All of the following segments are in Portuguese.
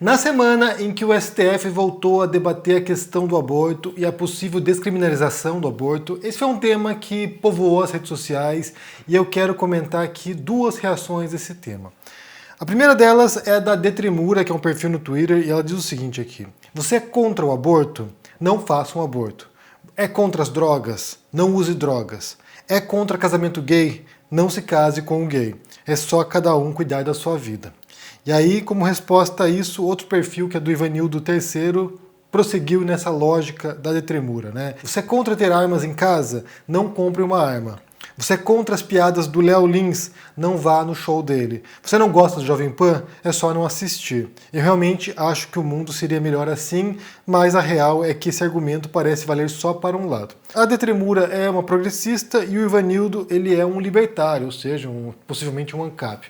Na semana em que o STF voltou a debater a questão do aborto e a possível descriminalização do aborto, esse foi um tema que povoou as redes sociais e eu quero comentar aqui duas reações a esse tema. A primeira delas é da Detremura, que é um perfil no Twitter, e ela diz o seguinte aqui: você é contra o aborto? Não faça um aborto. É contra as drogas? Não use drogas. É contra casamento gay? Não se case com um gay. É só cada um cuidar da sua vida. E aí, como resposta a isso, outro perfil, que é do Ivanildo III, prosseguiu nessa lógica da Detremura, né? Você é contra ter armas em casa? Não compre uma arma. Você é contra as piadas do Léo Lins? Não vá no show dele. Você não gosta do Jovem Pan? É só não assistir. Eu realmente acho que o mundo seria melhor assim, mas a real é que esse argumento parece valer só para um lado. A Detremura é uma progressista e o Ivanildo, ele é um libertário, ou seja, possivelmente um ANCAP.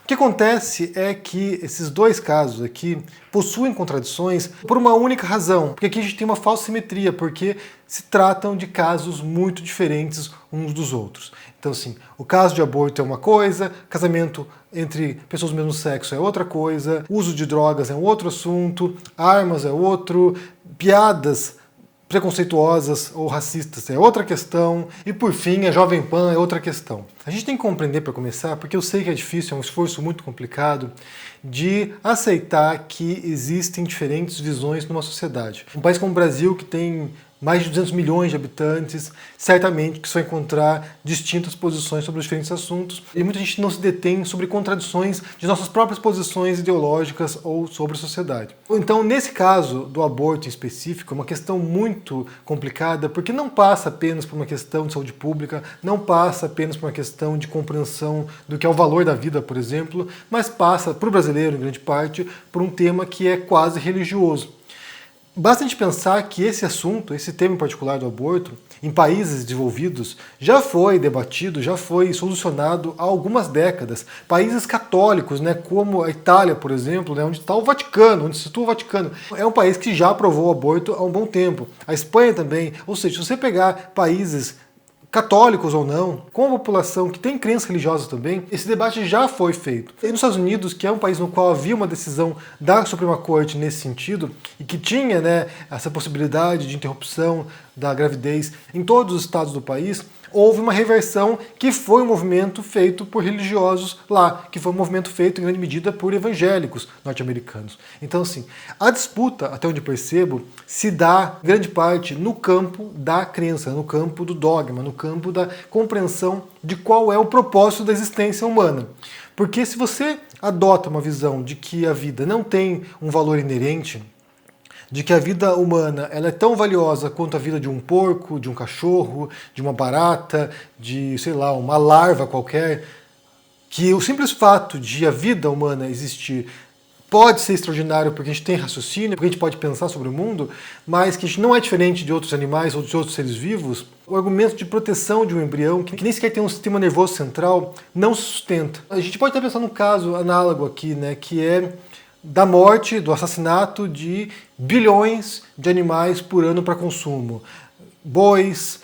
O que acontece é que esses dois casos aqui possuem contradições por uma única razão, porque aqui a gente tem uma falsa simetria, porque se tratam de casos muito diferentes uns dos outros. Então, assim, o caso de aborto é uma coisa, casamento entre pessoas do mesmo sexo é outra coisa, uso de drogas é um outro assunto, armas é outro, piadas preconceituosas ou racistas é outra questão, e por fim a Jovem Pan é outra questão. A gente tem que compreender, para começar, porque eu sei que é difícil, é um esforço muito complicado, de aceitar que existem diferentes visões numa sociedade. Um país como o Brasil, que tem mais de 200 milhões de habitantes, certamente que você vai encontrar distintas posições sobre os diferentes assuntos, e muita gente não se detém sobre contradições de nossas próprias posições ideológicas ou sobre a sociedade. Então, nesse caso do aborto em específico, é uma questão muito complicada, porque não passa apenas por uma questão de saúde pública, não passa apenas por uma questão de compreensão do que é o valor da vida, por exemplo, mas passa, para o brasileiro, em grande parte, por um tema que é quase religioso. Basta a gente pensar que esse assunto, esse tema em particular do aborto, em países desenvolvidos, já foi debatido, já foi solucionado há algumas décadas. Países católicos, né, como a Itália, por exemplo, né, onde está o Vaticano, onde se situa o Vaticano, é um país que já aprovou o aborto há um bom tempo. A Espanha também. Ou seja, se você pegar países católicos ou não, com a população que tem crenças religiosas também, esse debate já foi feito. E nos Estados Unidos, que é um país no qual havia uma decisão da Suprema Corte nesse sentido, e que tinha, né, essa possibilidade de interrupção da gravidez em todos os estados do país, houve uma reversão que foi um movimento feito por religiosos lá, que foi um movimento feito em grande medida por evangélicos norte-americanos. Então, assim, a disputa, até onde percebo, se dá, em grande parte, no campo da crença, no campo do dogma, no campo da compreensão de qual é o propósito da existência humana. Porque se você adota uma visão de que a vida não tem um valor inerente, de que a vida humana ela é tão valiosa quanto a vida de um porco, de um cachorro, de uma barata, de, sei lá, uma larva qualquer, que o simples fato de a vida humana existir pode ser extraordinário porque a gente tem raciocínio, porque a gente pode pensar sobre o mundo, mas que a gente não é diferente de outros animais ou de outros seres vivos, o argumento de proteção de um embrião, que nem sequer tem um sistema nervoso central, não se sustenta. A gente pode até pensar num caso análogo aqui, né, que é da morte, do assassinato de bilhões de animais por ano para consumo. Bois,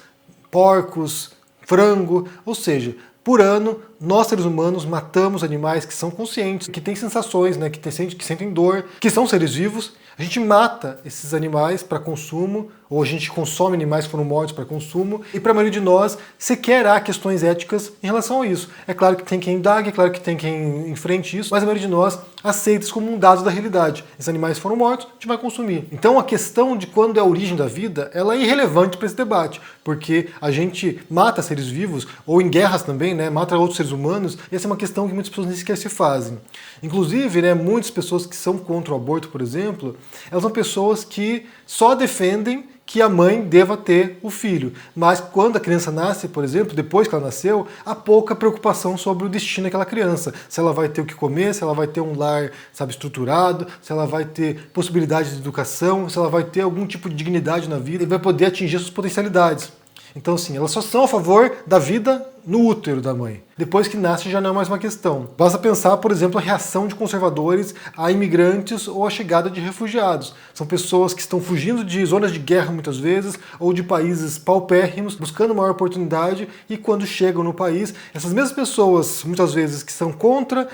porcos, frango, ou seja, por ano, nós seres humanos matamos animais que são conscientes, que têm sensações, né, que sentem dor, que são seres vivos. A gente mata esses animais para consumo, ou a gente consome animais que foram mortos para consumo, e para a maioria de nós sequer há questões éticas em relação a isso. É claro que tem quem indague, é claro que tem quem enfrente isso, mas a maioria de nós aceita isso como um dado da realidade. Esses animais foram mortos, a gente vai consumir. Então a questão de quando é a origem da vida, ela é irrelevante para esse debate, porque a gente mata seres vivos, ou em guerras também, né, mata outros seres humanos, e essa é uma questão que muitas pessoas nem sequer se fazem. Inclusive, né, muitas pessoas que são contra o aborto, por exemplo, elas são pessoas que só defendem que a mãe deva ter o filho. Mas quando a criança nasce, por exemplo, depois que ela nasceu, há pouca preocupação sobre o destino daquela criança. Se ela vai ter o que comer, se ela vai ter um lar, sabe, estruturado, se ela vai ter possibilidade de educação, se ela vai ter algum tipo de dignidade na vida e vai poder atingir suas potencialidades. Então, assim, elas só são a favor da vida no útero da mãe. Depois que nasce já não é mais uma questão. Basta pensar, por exemplo, a reação de conservadores a imigrantes ou a chegada de refugiados. São pessoas que estão fugindo de zonas de guerra muitas vezes, ou de países paupérrimos, buscando maior oportunidade, e quando chegam no país, essas mesmas pessoas, muitas vezes, que são contra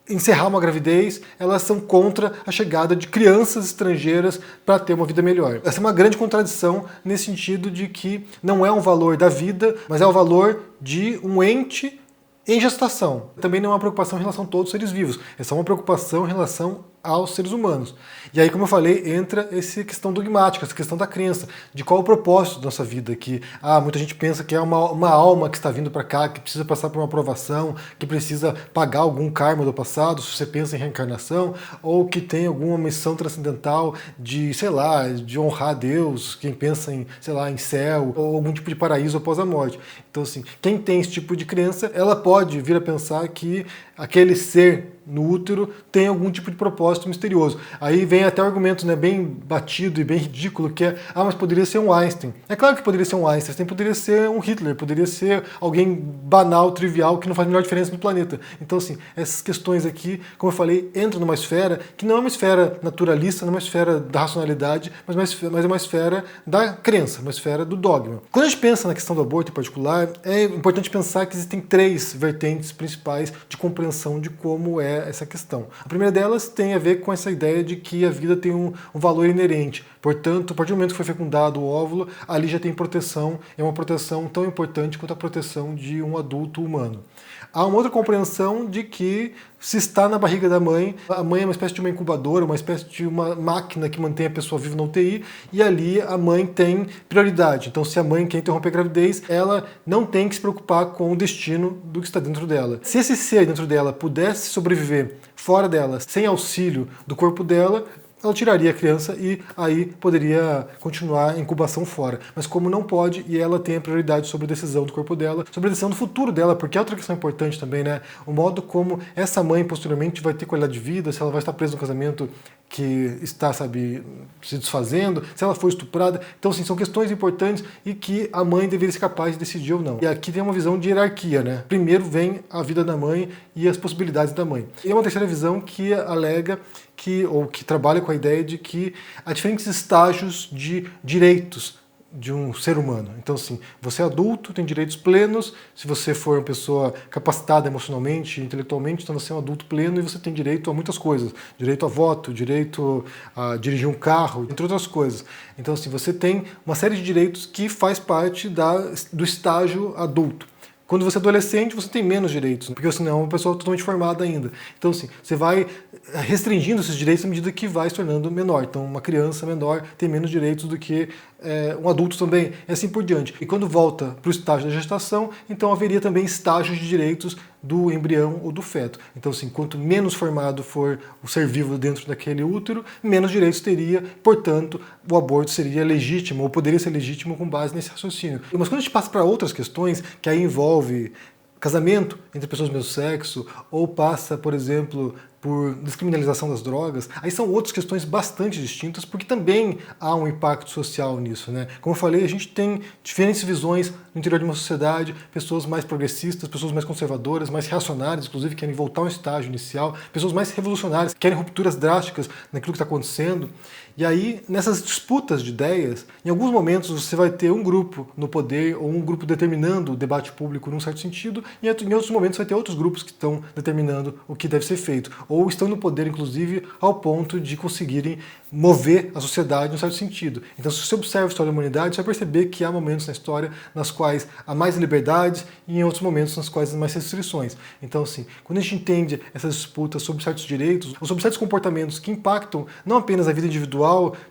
encerrar uma gravidez, elas são contra a chegada de crianças estrangeiras para ter uma vida melhor. Essa é uma grande contradição nesse sentido de que não é um valor da vida, mas é o valor de um ente em gestação. Também não é uma preocupação em relação a todos os seres vivos, é só uma preocupação em relação aos seres humanos. E aí, como eu falei, entra essa questão dogmática, essa questão da crença, de qual é o propósito da nossa vida, que muita gente pensa que é uma alma que está vindo para cá, que precisa passar por uma aprovação, que precisa pagar algum karma do passado, se você pensa em reencarnação, ou que tem alguma missão transcendental de, sei lá, de honrar a Deus, quem pensa em, sei lá, em céu, ou algum tipo de paraíso após a morte. Então, assim, quem tem esse tipo de crença, ela pode vir a pensar que aquele ser no útero tem algum tipo de propósito misterioso. Aí vem até o argumento, né, bem batido e bem ridículo, que é, mas poderia ser um Einstein. É claro que poderia ser um Einstein, poderia ser um Hitler, poderia ser alguém banal, trivial, que não faz a menor diferença no planeta. Então, assim, essas questões aqui, como eu falei, entram numa esfera que não é uma esfera naturalista, não é uma esfera da racionalidade, mas é uma esfera da crença, uma esfera do dogma. Quando a gente pensa na questão do aborto em particular, é importante pensar que existem 3 vertentes principais de compreensão de como é essa questão. A primeira delas tem a ver com essa ideia de que a vida tem um valor inerente. Portanto, a partir do momento que foi fecundado o óvulo, ali já tem proteção, é uma proteção tão importante quanto a proteção de um adulto humano. Há uma outra compreensão de que se está na barriga da mãe, a mãe é uma espécie de uma incubadora, uma espécie de uma máquina que mantém a pessoa viva na UTI, e ali a mãe tem prioridade. Então, se a mãe quer interromper a gravidez, ela não tem que se preocupar com o destino do que está dentro dela. Se esse ser dentro dela pudesse sobreviver fora dela, sem auxílio do corpo dela, ela tiraria a criança e aí poderia continuar a incubação fora. Mas como não pode, e ela tem a prioridade sobre a decisão do corpo dela, sobre a decisão do futuro dela, porque é outra questão importante também, né? O modo como essa mãe posteriormente vai ter qualidade de vida, se ela vai estar presa no casamento que está, sabe, se desfazendo, se ela for estuprada. Então, assim, são questões importantes e que a mãe deveria ser capaz de decidir ou não. E aqui tem uma visão de hierarquia, né? Primeiro vem a vida da mãe e as possibilidades da mãe. E uma terceira visão que alega ou que trabalha com a ideia de que há diferentes estágios de direitos de um ser humano. Então, assim, você é adulto, tem direitos plenos. Se você for uma pessoa capacitada emocionalmente, intelectualmente, então você é um adulto pleno e você tem direito a muitas coisas. Direito a voto, direito a dirigir um carro, entre outras coisas. Então, assim, você tem uma série de direitos que faz parte do estágio adulto. Quando você é adolescente, você tem menos direitos, porque você não é uma pessoa totalmente formada ainda. Então, assim, você vai restringindo esses direitos à medida que vai se tornando menor. Então, uma criança menor tem menos direitos do que um adulto também, e assim por diante. E quando volta para o estágio da gestação, então haveria também estágios de direitos do embrião ou do feto. Então, assim, quanto menos formado for o ser vivo dentro daquele útero, menos direitos teria, portanto, o aborto seria legítimo, ou poderia ser legítimo com base nesse raciocínio. Mas quando a gente passa para outras questões, que aí envolve casamento entre pessoas do mesmo sexo, ou passa, por exemplo, por descriminalização das drogas, aí são outras questões bastante distintas, porque também há um impacto social nisso, né? Como eu falei, a gente tem diferentes visões no interior de uma sociedade, pessoas mais progressistas, pessoas mais conservadoras, mais reacionárias, inclusive querem voltar ao estágio inicial, pessoas mais revolucionárias, querem rupturas drásticas naquilo que está acontecendo. E aí, nessas disputas de ideias, em alguns momentos você vai ter um grupo no poder ou um grupo determinando o debate público num certo sentido, e em outros momentos vai ter outros grupos que estão determinando o que deve ser feito, ou estão no poder, inclusive, ao ponto de conseguirem mover a sociedade num certo sentido. Então, se você observa a história da humanidade, você vai perceber que há momentos na história nas quais há mais liberdades e em outros momentos nas quais há mais restrições. Então, assim, quando a gente entende essas disputas sobre certos direitos, ou sobre certos comportamentos que impactam não apenas a vida individual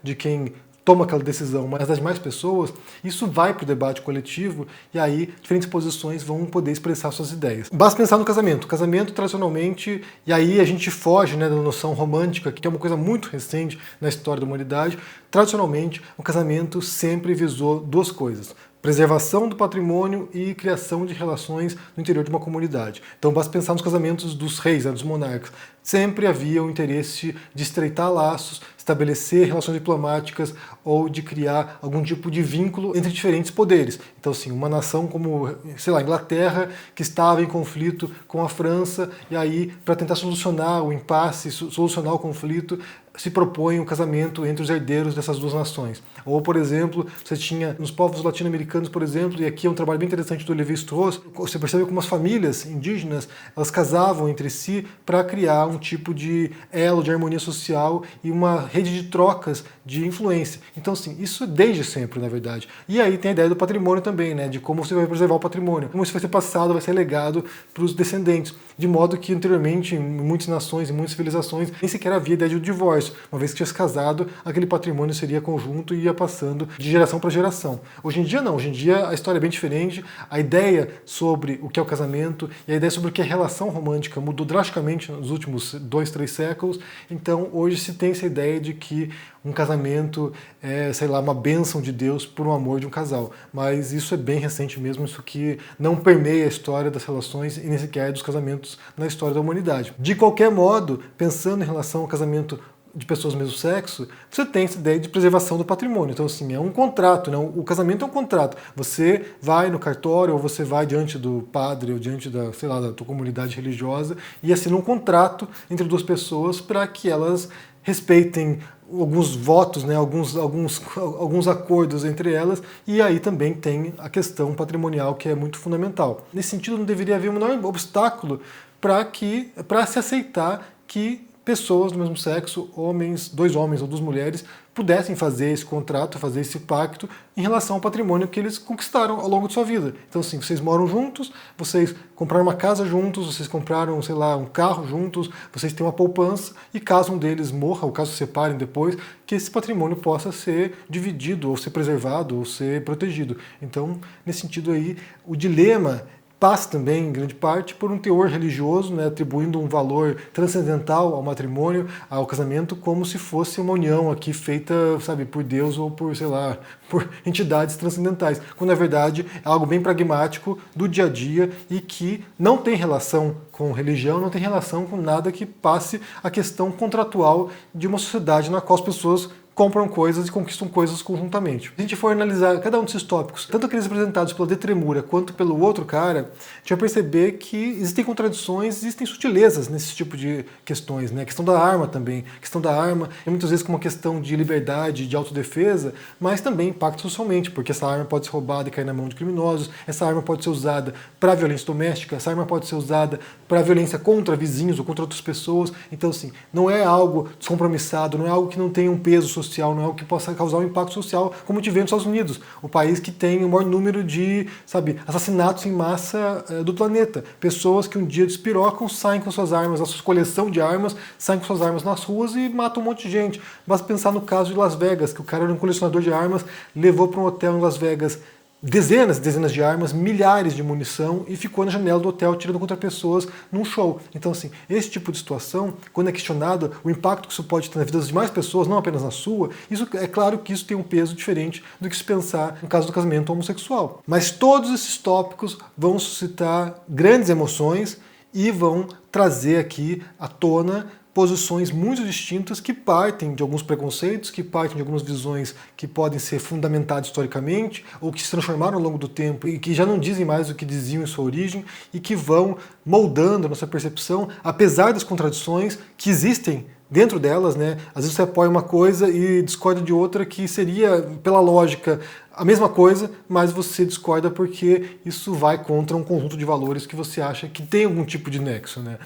de quem toma aquela decisão, mas das demais pessoas, isso vai para o debate coletivo e aí diferentes posições vão poder expressar suas ideias. Basta pensar no casamento. O casamento, tradicionalmente, e aí a gente foge, né, da noção romântica, que é uma coisa muito recente na história da humanidade. Tradicionalmente, o casamento sempre visou 2 coisas: preservação do patrimônio e criação de relações no interior de uma comunidade. Então basta pensar nos casamentos dos reis, dos monarcas. Sempre havia o interesse de estreitar laços, estabelecer relações diplomáticas ou de criar algum tipo de vínculo entre diferentes poderes. Então, assim, uma nação como, sei lá, a Inglaterra, que estava em conflito com a França, e aí, para tentar solucionar o impasse, solucionar o conflito, se propõe um casamento entre os herdeiros dessas duas nações. Ou, por exemplo, você tinha nos povos latino-americanos, por exemplo, e aqui é um trabalho bem interessante do Levi-Strauss, você percebe como as famílias indígenas, elas casavam entre si para criar um tipo de elo de harmonia social e uma rede de trocas de influência. Então, assim, isso desde sempre, na verdade. E aí tem a ideia do patrimônio também, né, de como você vai preservar o patrimônio, como isso vai ser passado, vai ser legado para os descendentes. De modo que anteriormente, em muitas nações, em muitas civilizações, nem sequer havia ideia de divórcio. Uma vez que tinha se casado, aquele patrimônio seria conjunto e ia passando de geração para geração. Hoje em dia não, hoje em dia a história é bem diferente, a ideia sobre o que é o casamento e a ideia sobre o que é relação romântica mudou drasticamente nos últimos 2, 3 séculos, então hoje se tem essa ideia de que um casamento é, sei lá, uma bênção de Deus por um amor de um casal. Mas isso é bem recente mesmo, isso que não permeia a história das relações e nem sequer dos casamentos na história da humanidade. De qualquer modo, pensando em relação ao casamento de pessoas do mesmo sexo, você tem essa ideia de preservação do patrimônio. Então, assim, é um contrato, né? O casamento é um contrato. Você vai no cartório ou você vai diante do padre ou diante da, sei lá, da tua comunidade religiosa e assina um contrato entre duas pessoas para que elas respeitem alguns votos, né, alguns acordos entre elas, e aí também tem a questão patrimonial que é muito fundamental. Nesse sentido, não deveria haver o menor obstáculo para se aceitar que pessoas do mesmo sexo, homens, 2 homens ou 2 mulheres, pudessem fazer esse contrato, fazer esse pacto em relação ao patrimônio que eles conquistaram ao longo de sua vida. Então, assim, vocês moram juntos, vocês compraram uma casa juntos, vocês compraram, sei lá, um carro juntos, vocês têm uma poupança, e caso um deles morra, ou caso se separem depois, que esse patrimônio possa ser dividido, ou ser preservado, ou ser protegido. Então, nesse sentido aí, o dilema passa também, em grande parte, por um teor religioso, né, atribuindo um valor transcendental ao matrimônio, ao casamento, como se fosse uma união aqui feita, sabe, por Deus ou por, sei lá, por entidades transcendentais, quando na verdade é algo bem pragmático do dia a dia e que não tem relação com religião, não tem relação com nada que passe a questão contratual de uma sociedade na qual as pessoas compram coisas e conquistam coisas conjuntamente. Se a gente for analisar cada um desses tópicos, tanto aqueles apresentados pela De Tremura quanto pelo outro cara, a gente vai perceber que existem contradições, existem sutilezas nesse tipo de questões, né? A questão da arma também. A questão da arma é muitas vezes como uma questão de liberdade, de autodefesa, mas também impacta socialmente, porque essa arma pode ser roubada e cair na mão de criminosos, essa arma pode ser usada para violência doméstica, essa arma pode ser usada para violência contra vizinhos ou contra outras pessoas. Então, assim, não é algo descompromissado, não é algo que não tenha um peso social, não é algo que possa causar um impacto social, como a gente vê nos Estados Unidos, o país que tem o maior número de, sabe, assassinatos em massa do planeta. Pessoas que um dia despirocam, saem com suas armas, a sua coleção de armas, saem com suas armas nas ruas e matam um monte de gente. Basta pensar no caso de Las Vegas, que o cara era um colecionador de armas, levou para um hotel em Las Vegas dezenas e dezenas de armas, milhares de munição e ficou na janela do hotel tirando contra pessoas num show. Então, assim, esse tipo de situação, quando é questionado o impacto que isso pode ter na vida das demais pessoas, não apenas na sua, isso é claro que isso tem um peso diferente do que se pensar no caso do casamento homossexual. Mas todos esses tópicos vão suscitar grandes emoções e vão trazer aqui à tona posições muito distintas que partem de alguns preconceitos, que partem de algumas visões que podem ser fundamentadas historicamente ou que se transformaram ao longo do tempo e que já não dizem mais o que diziam em sua origem e que vão moldando a nossa percepção, apesar das contradições que existem dentro delas, né? Às vezes você apoia uma coisa e discorda de outra que seria, pela lógica, a mesma coisa, mas você discorda porque isso vai contra um conjunto de valores que você acha que tem algum tipo de nexo, né?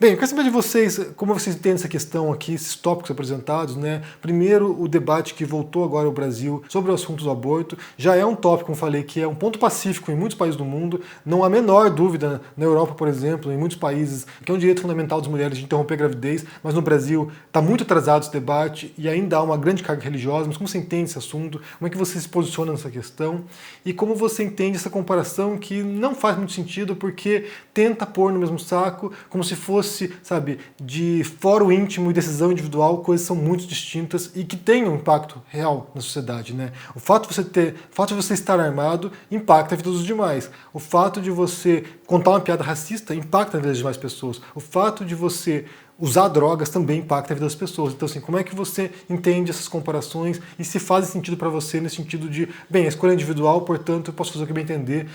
Bem, eu quero saber de vocês, como vocês entendem essa questão aqui, esses tópicos apresentados, né? Primeiro, o debate que voltou agora ao Brasil sobre o assunto do aborto. Já é um tópico, como falei, que é um ponto pacífico em muitos países do mundo. Não há a menor dúvida, na Europa, por exemplo, em muitos países, que é um direito fundamental das mulheres de interromper a gravidez, mas no Brasil está muito atrasado esse debate e ainda há uma grande carga religiosa. Mas como você entende esse assunto? Como é que você se posiciona nessa questão? E como você entende essa comparação que não faz muito sentido porque tenta pôr no mesmo saco, como se fosse, sabe, de fórum íntimo e decisão individual, coisas são muito distintas e que têm um impacto real na sociedade, né? O fato de você estar armado impacta a vida dos demais. O fato de você contar uma piada racista impacta a vida das demais pessoas. O fato de você usar drogas também impacta a vida das pessoas. Então, assim, como é que você entende essas comparações e se fazem sentido para você nesse sentido de, bem, a escolha é individual, portanto, eu posso fazer o que bem entender,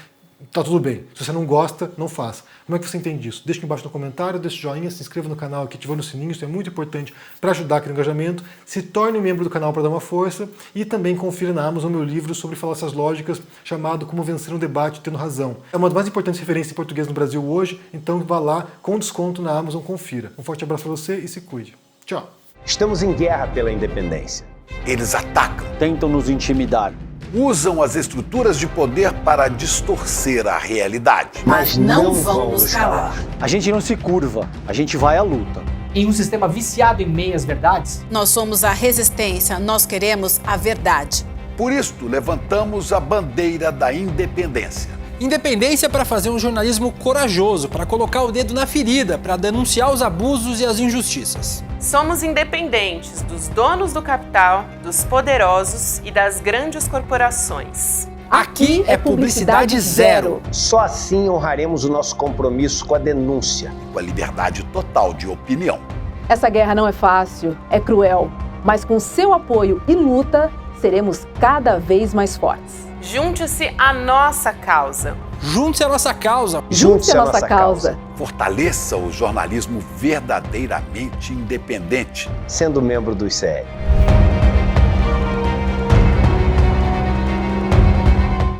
tá tudo bem. Se você não gosta, não faça. Como é que você entende isso? Deixa aqui embaixo no comentário, deixa o joinha, se inscreva no canal aqui, ativando o sininho, isso é muito importante para ajudar aqui no engajamento. Se torne membro do canal para dar uma força e também confira na Amazon meu livro sobre falácias lógicas chamado Como Vencer um Debate Tendo Razão. É uma das mais importantes referências em português no Brasil hoje, então vá lá com desconto na Amazon, confira. Um forte abraço para você e se cuide. Tchau. Estamos em guerra pela independência. Eles atacam, tentam nos intimidar, usam as estruturas de poder para distorcer a realidade. Mas não vão nos calar. A gente não se curva, a gente vai à luta. Em um sistema viciado em meias-verdades, Nós somos a resistência, nós queremos a verdade. Por isto, levantamos a bandeira da independência. Independência para fazer um jornalismo corajoso, para colocar o dedo na ferida, para denunciar os abusos e as injustiças. Somos independentes dos donos do capital, dos poderosos e das grandes corporações. Aqui é publicidade zero. Só assim honraremos o nosso compromisso com a denúncia. Com a liberdade total de opinião. Essa guerra não é fácil, é cruel, mas com seu apoio e luta, seremos cada vez mais fortes. Junte-se à nossa causa. Junte-se à nossa causa. Junte-se à nossa causa. Fortaleça o jornalismo verdadeiramente independente. Sendo membro do ICL.